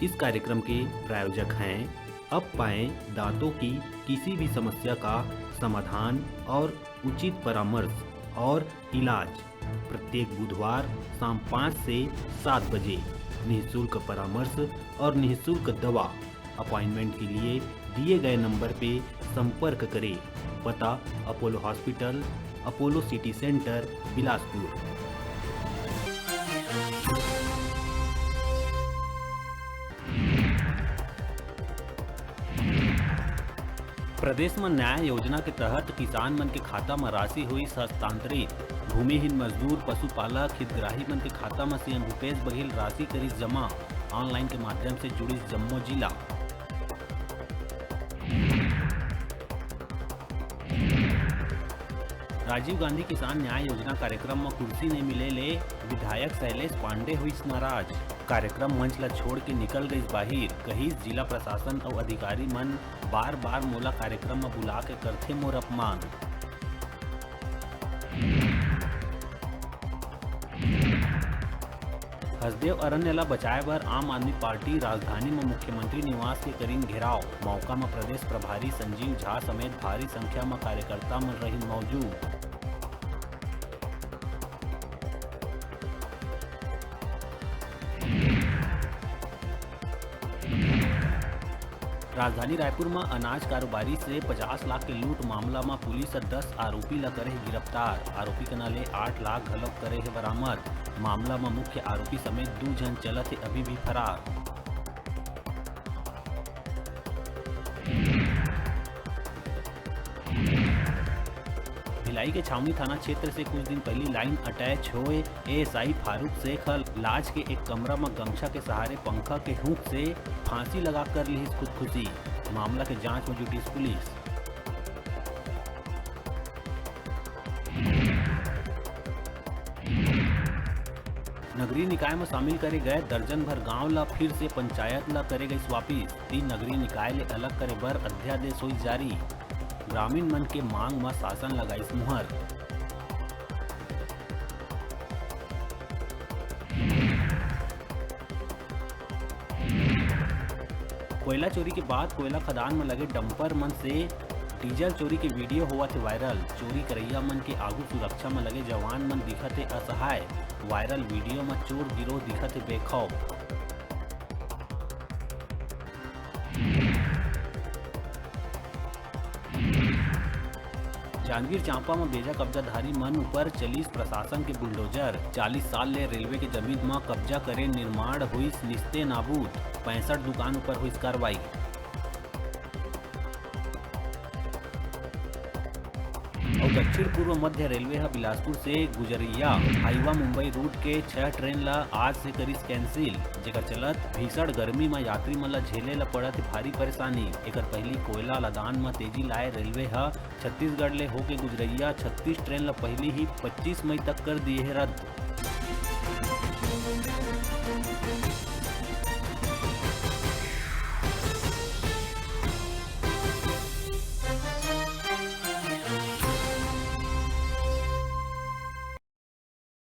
इस कार्यक्रम के प्रायोजक हैं अब पाएं दांतों की किसी भी समस्या का समाधान और उचित परामर्श और इलाज। प्रत्येक बुधवार शाम 5 से 7 बजे निःशुल्क परामर्श और निःशुल्क दवा। अपॉइंटमेंट के लिए दिए गए नंबर पे संपर्क करें। पता Apollo hospital, Apollo city centre, Bilaspur. प्रदेश में न्याय योजना के तहत किसान मन के खाता में राशि हुई हस्तांतरित। भूमिहीन मजदूर, पशुपालक, हितग्राही मन के खाता में सीएम भूपेश बघेल राशि करी जमा। ऑनलाइन के माध्यम से जुड़ी जम्मो जिला। राजीव गांधी किसान न्याय योजना कार्यक्रम में कुर्सी नहीं मिले ले विधायक शैलेश पांडे हुई नाराज। कार्यक्रम मंच ला छोड़ के निकल गई बाहिर। कहीं जिला प्रशासन और अधिकारी मन बार बार मोला कार्यक्रम में बुला के करथे मोर अपमान। हसदेव अरण्य ला बचाए बर आम आदमी पार्टी राजधानी में मुख्यमंत्री निवास के करीन घेराव। मौका में प्रदेश प्रभारी संजीव झा समेत भारी संख्या में कार्यकर्ता मन रही मौजूद। राजधानी रायपुर में अनाज कारोबारी से 50 लाख के लूट मामला में पुलिस 10 आरोपी ला करे गिरफ्तार। आरोपी के नाले 8 लाख घलक करे है बरामद। मामला में मुख्य आरोपी समेत 2 जन चलत है अभी भी फरार। भिलाई के छावनी थाना क्षेत्र से कुछ दिन पहले लाइन अटैच हुए एएसआई फारूक शेख लाज के एक कमरा में गमछा के सहारे पंखा के हुक से फांसी लगा कर ली खुदकुशी। मामला के जांच में जुटी पुलिस। नगरीय निकाय में शामिल करे गए दर्जन भर गांव ला फिर से पंचायत ला करे गई वापिस। 3 नगरीय निकाय ले अलग करे बर अध्यादेश हुई जारी। ग्रामीण मन के मांग में शासन लगाई मुहर। कोयला चोरी के बाद कोयला खदान में लगे डंपर मन से डीजल चोरी के वीडियो हुआ थे वायरल। चोरी करैया मन के आगू सुरक्षा में लगे जवान मन दिखत थे असहाय। वायरल वीडियो में चोर गिरोह दिखत थे बेखौफ। जांजगीर चांपा में बेजा कब्जाधारी मन ऊपर चलीस प्रशासन के बुलडोजर। 40 साल ले रेलवे के जमीन में कब्जा करे निर्माण हुई निस्ते नाबूद। 65 दुकान ऊपर हुई कार्रवाई। और दक्षिण पूर्व मध्य रेलवे है बिलासपुर से गुजरिया हाईवा मुंबई रूट के 6 ट्रेन ला आज से करीस कैंसिल। जेकर चलत भीषण गर्मी में यात्री मन ला झेले ला पड़त भारी परेशानी। एकर पहली कोयला लदान में तेजी लाए रेलवे है छत्तीसगढ़ ले होके गुजरिया 36 ट्रेन ला पहली ही 25 मई तक कर दिए है रद्द।